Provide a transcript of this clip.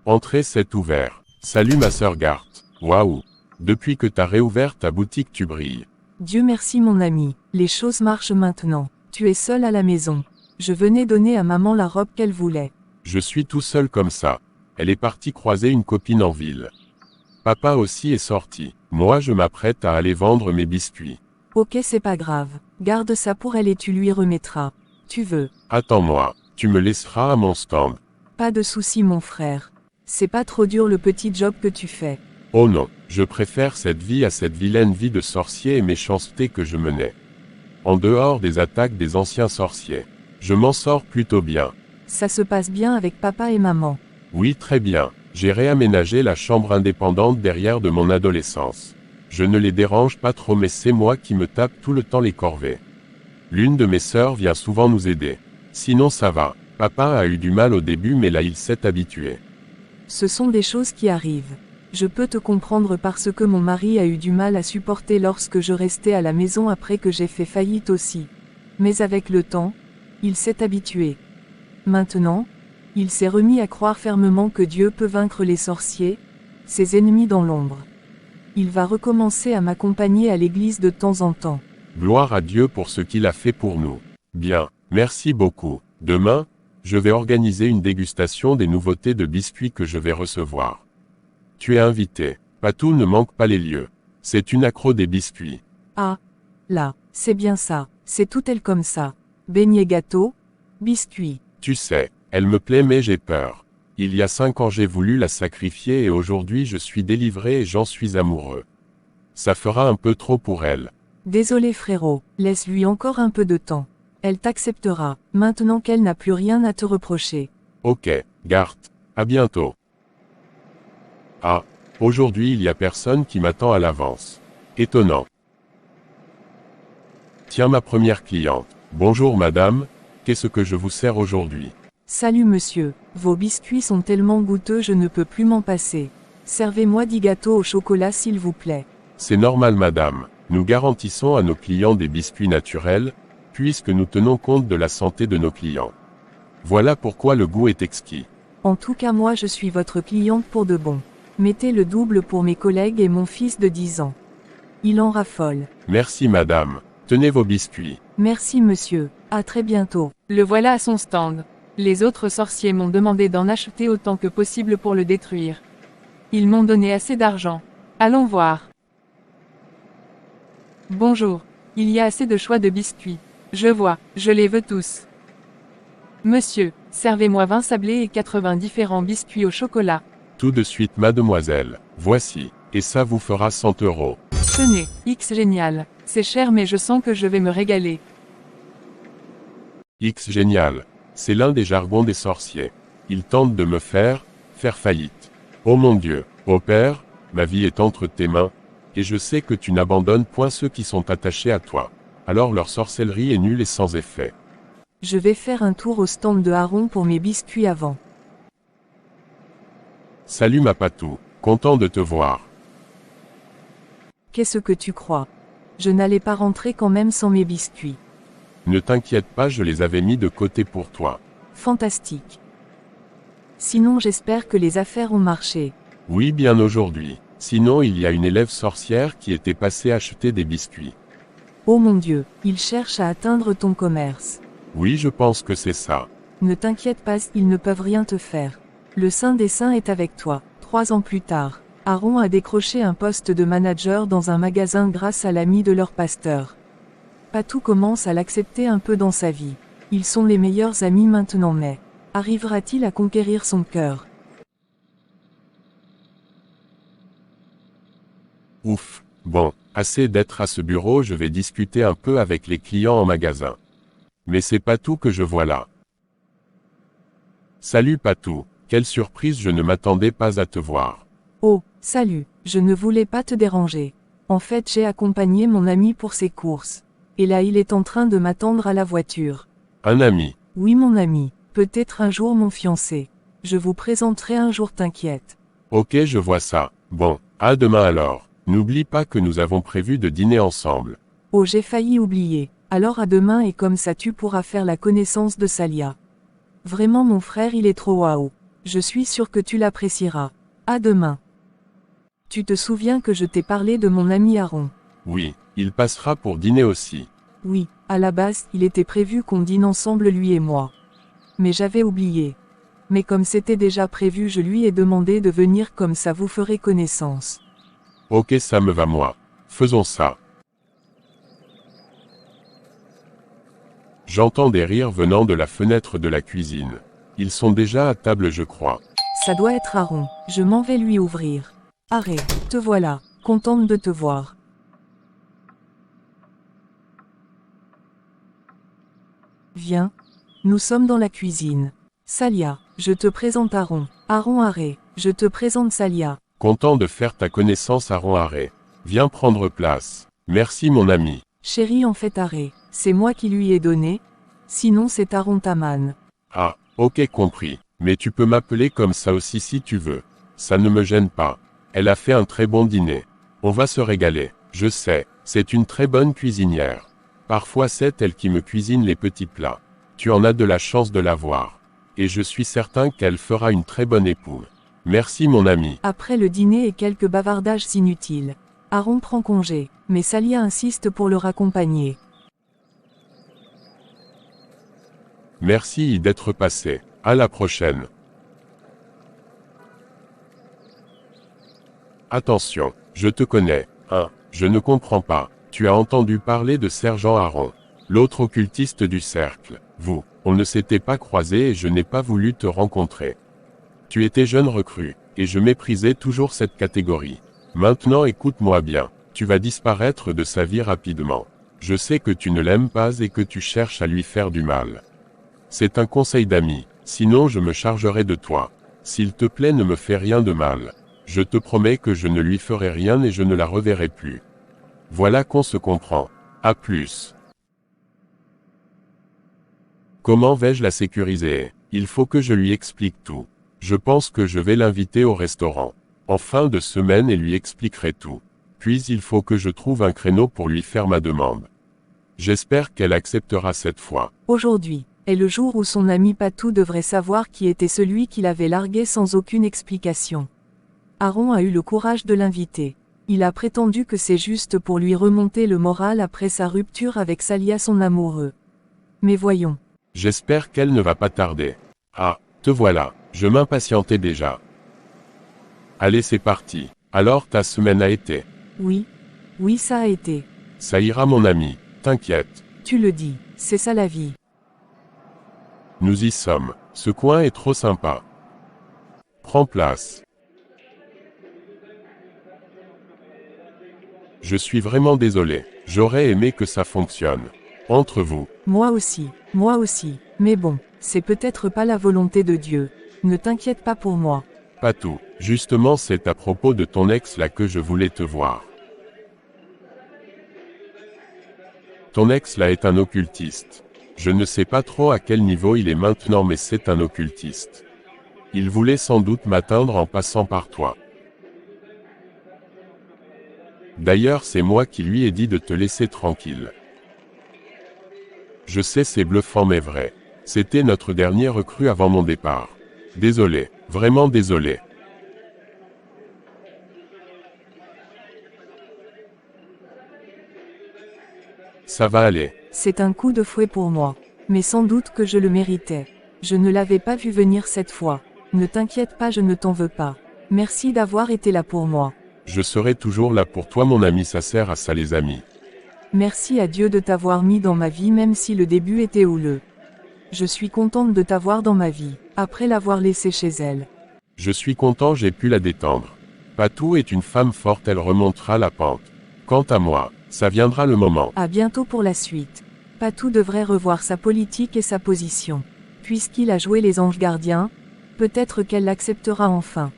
Entrez, c'est ouvert. Salut ma sœur Garth. Waouh. Depuis que t'as réouvert ta boutique tu brilles. Dieu merci mon ami, les choses marchent maintenant. Tu es seul à la maison. Je venais donner à maman la robe qu'elle voulait. Je suis tout seul comme ça. Elle est partie croiser une copine en ville. Papa aussi est sorti. Moi je m'apprête à aller vendre mes biscuits. Ok, c'est pas grave. Garde ça pour elle et tu lui remettras. Tu veux. Attends-moi, tu me laisseras à mon stand. Pas de souci mon frère. C'est pas trop dur le petit job que tu fais. Oh non, je préfère cette vie à cette vilaine vie de sorcier et méchanceté que je menais. En dehors des attaques des anciens sorciers. Je m'en sors plutôt bien. Ça se passe bien avec papa et maman. Oui, très bien. J'ai réaménagé la chambre indépendante derrière de mon adolescence. Je ne les dérange pas trop mais c'est moi qui me tape tout le temps les corvées. L'une de mes sœurs vient souvent nous aider. Sinon ça va. Papa a eu du mal au début mais là il s'est habitué. Ce sont des choses qui arrivent. Je peux te comprendre parce que mon mari a eu du mal à supporter lorsque je restais à la maison après que j'ai fait faillite aussi. Mais avec le temps, il s'est habitué. Maintenant, il s'est remis à croire fermement que Dieu peut vaincre les sorciers, ses ennemis dans l'ombre. Il va recommencer à m'accompagner à l'église de temps en temps. Gloire à Dieu pour ce qu'il a fait pour nous. Bien, merci beaucoup. Demain, je vais organiser une dégustation des nouveautés de biscuits que je vais recevoir. Tu es invité. Patou ne manque pas les lieux. C'est une accro des biscuits. Ah, là, c'est bien ça, c'est tout elle comme ça. Beignets gâteau, biscuits. Tu sais, elle me plaît mais j'ai peur. Il y a 5 ans j'ai voulu la sacrifier et aujourd'hui je suis délivré et j'en suis amoureux. Ça fera un peu trop pour elle. Désolé frérot, laisse-lui encore un peu de temps. Elle t'acceptera, maintenant qu'elle n'a plus rien à te reprocher. Ok, Garth, à bientôt. Ah, aujourd'hui il y a personne qui m'attend à l'avance. Étonnant. Tiens ma première cliente. Bonjour madame, qu'est-ce que je vous sers aujourd'hui? Salut monsieur, vos biscuits sont tellement goûteux je ne peux plus m'en passer. Servez-moi 10 gâteaux au chocolat s'il vous plaît. C'est normal madame, nous garantissons à nos clients des biscuits naturels, puisque nous tenons compte de la santé de nos clients. Voilà pourquoi le goût est exquis. En tout cas moi je suis votre cliente pour de bon. Mettez le double pour mes collègues et mon fils de 10 ans. Il en raffole. Merci madame, tenez vos biscuits. Merci monsieur, à très bientôt. Le voilà à son stand. Les autres sorciers m'ont demandé d'en acheter autant que possible pour le détruire. Ils m'ont donné assez d'argent. Allons voir. Bonjour. Il y a assez de choix de biscuits. Je vois, je les veux tous. Monsieur, servez-moi 20 sablés et 80 différents biscuits au chocolat. Tout de suite mademoiselle, voici, et ça vous fera 100 €. Tenez, X génial. C'est cher mais je sens que je vais me régaler. X génial. C'est l'un des jargons des sorciers. Ils tentent de me faire faillite. Oh mon Dieu, ô Père, ma vie est entre tes mains, et je sais que tu n'abandonnes point ceux qui sont attachés à toi. Alors leur sorcellerie est nulle et sans effet. Je vais faire un tour au stand de Aaron pour mes biscuits avant. Salut ma Patou, content de te voir. Qu'est-ce que tu crois? Je n'allais pas rentrer quand même sans mes biscuits. Ne t'inquiète pas, je les avais mis de côté pour toi. Fantastique. Sinon j'espère que les affaires ont marché. Oui bien aujourd'hui. Sinon il y a une élève sorcière qui était passée acheter des biscuits. Oh mon Dieu, ils cherchent à atteindre ton commerce. Oui je pense que c'est ça. Ne t'inquiète pas, ils ne peuvent rien te faire. Le Saint des Saints est avec toi. 3 ans plus tard, Aaron a décroché un poste de manager dans un magasin grâce à l'ami de leur pasteur. Patou commence à l'accepter un peu dans sa vie. Ils sont les meilleurs amis maintenant mais arrivera-t-il à conquérir son cœur? Ouf, bon, assez d'être à ce bureau, je vais discuter un peu avec les clients en magasin. Mais c'est Patou que je vois là. Salut Patou, quelle surprise, je ne m'attendais pas à te voir. Oh, salut, je ne voulais pas te déranger. En fait j'ai accompagné mon ami pour ses courses. Et là il est en train de m'attendre à la voiture. Un ami. Oui mon ami, peut-être un jour mon fiancé. Je vous présenterai un jour t'inquiète. Ok je vois ça. Bon, à demain alors. N'oublie pas que nous avons prévu de dîner ensemble. Oh j'ai failli oublier. Alors à demain et comme ça tu pourras faire la connaissance de Salia. Vraiment mon frère il est trop waouh. Je suis sûr que tu l'apprécieras. À demain. Tu te souviens que je t'ai parlé de mon ami Aaron? Oui, il passera pour dîner aussi. Oui, à la base, il était prévu qu'on dîne ensemble lui et moi. Mais j'avais oublié. Mais comme c'était déjà prévu, je lui ai demandé de venir, comme ça vous ferez connaissance. Ok, ça me va moi. Faisons ça. J'entends des rires venant de la fenêtre de la cuisine. Ils sont déjà à table, je crois. Ça doit être Aaron. Je m'en vais lui ouvrir. Arrête, te voilà, contente de te voir. Viens. Nous sommes dans la cuisine. Salia, je te présente Aaron. Aaron Haré, je te présente Salia. Content de faire ta connaissance, Aaron Haré. Viens prendre place. Merci mon ami. Chérie, en fait Haré, c'est moi qui lui ai donné. Sinon c'est Aaron Taman. Ah, ok, compris. Mais tu peux m'appeler comme ça aussi si tu veux. Ça ne me gêne pas. Elle a fait un très bon dîner. On va se régaler. Je sais, c'est une très bonne cuisinière. Parfois c'est elle qui me cuisine les petits plats. Tu en as de la chance de la voir. Et je suis certain qu'elle fera une très bonne épouse. Merci mon ami. Après le dîner et quelques bavardages inutiles, Aaron prend congé, mais Salia insiste pour le raccompagner. Merci d'être passé. À la prochaine. Attention, je te connais. Je ne comprends pas. Tu as entendu parler de Sergent Aaron, l'autre occultiste du cercle. On ne s'était pas croisés et je n'ai pas voulu te rencontrer. Tu étais jeune recrue, et je méprisais toujours cette catégorie. Maintenant écoute-moi bien, tu vas disparaître de sa vie rapidement. Je sais que tu ne l'aimes pas et que tu cherches à lui faire du mal. C'est un conseil d'ami, sinon je me chargerai de toi. S'il te plaît, ne me fais rien de mal. Je te promets que je ne lui ferai rien et je ne la reverrai plus. Voilà qu'on se comprend. À plus. Comment vais-je la sécuriser? Il faut que je lui explique tout. Je pense que je vais l'inviter au restaurant. En fin de semaine et lui expliquerai tout. Puis il faut que je trouve un créneau pour lui faire ma demande. J'espère qu'elle acceptera cette fois. Aujourd'hui est le jour où son ami Patou devrait savoir qui était celui qui l'avait largué sans aucune explication. Aaron a eu le courage de l'inviter. Il a prétendu que c'est juste pour lui remonter le moral après sa rupture avec Salia, son amoureux. Mais voyons. J'espère qu'elle ne va pas tarder. Ah, te voilà, je m'impatientais déjà. Allez, c'est parti. Alors ta semaine a été? Oui, ça a été. Ça ira mon ami, t'inquiète. Tu le dis, c'est ça la vie. Nous y sommes, ce coin est trop sympa. Prends place. Je suis vraiment désolé, j'aurais aimé que ça fonctionne. Entre vous. Moi aussi, mais bon, c'est peut-être pas la volonté de Dieu. Ne t'inquiète pas pour moi. Patou, justement c'est à propos de ton ex là que je voulais te voir. Ton ex là est un occultiste. Je ne sais pas trop à quel niveau il est maintenant, mais c'est un occultiste. Il voulait sans doute m'atteindre en passant par toi. D'ailleurs c'est moi qui lui ai dit de te laisser tranquille. Je sais, c'est bluffant mais vrai. C'était notre dernier recrue avant mon départ. Désolé, vraiment désolé. Ça va aller. C'est un coup de fouet pour moi. Mais sans doute que je le méritais. Je ne l'avais pas vu venir cette fois. Ne t'inquiète pas, je ne t'en veux pas. Merci d'avoir été là pour moi. Je serai toujours là pour toi mon ami, ça sert à ça les amis. Merci à Dieu de t'avoir mis dans ma vie même si le début était houleux. Je suis contente de t'avoir dans ma vie, après l'avoir laissée chez elle. Je suis content, j'ai pu la détendre. Patou est une femme forte, elle remontera la pente. Quant à moi, ça viendra le moment. À bientôt pour la suite. Patou devrait revoir sa politique et sa position. Puisqu'il a joué les anges gardiens, peut-être qu'elle l'acceptera enfin.